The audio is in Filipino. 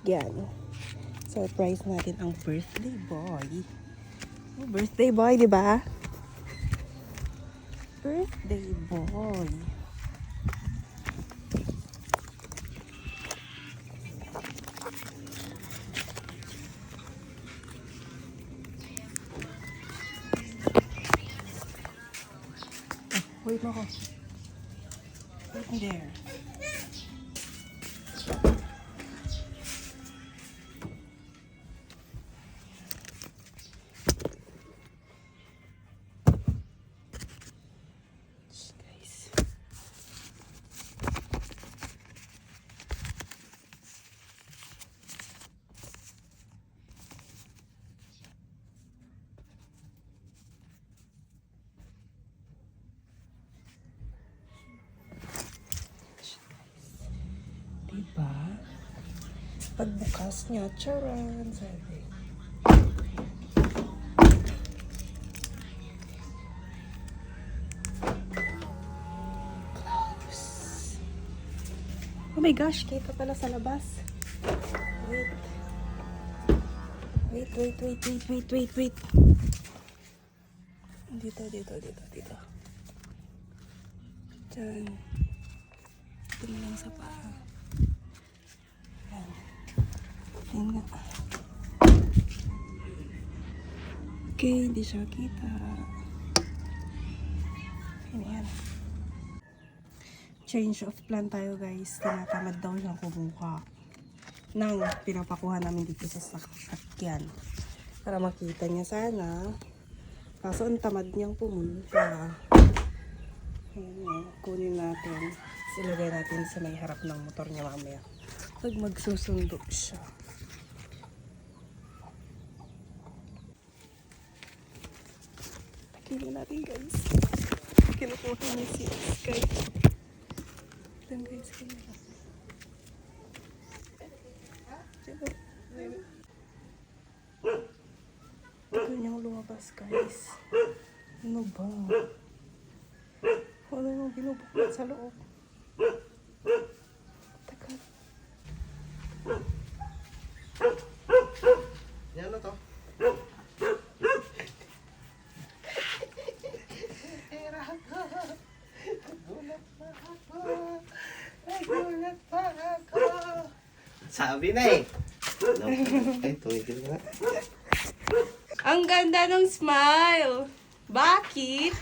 Yan. Surprise natin ang birthday boy. Birthday boy, di ba? Birthday boy. Wait mo ko. Wait me there. Guys. Diba? Pagbukas niya, charan, sabi. Close. Oh my gosh, kita pala sa labas. Wait. Wait. Dito. Diyan. Ito na lang sa paa. Yan nga. Okay, hindi siya kita. Yan. Change of plan tayo guys. Tinatamad daw siyang kumuha nang pinapakuha namin dito sa sasakyan. Para makita niya sana. Kaso ang tamad niyang pumunta. Ayan, kunin natin. Ilagay natin sa may harap ng motor niya mamaya. Pag magsusundo siya. Tingnan natin guys. Kinukuha niya si Sky. Tingnan guys. Ito niyang lumabas guys. Ano ba? Ano yung binubuklat sa loob? Tagal. Yan na to. Nagulat pa ako. Sabi na eh. Ay, tumigil na. Ang ganda ng smile. Bakit?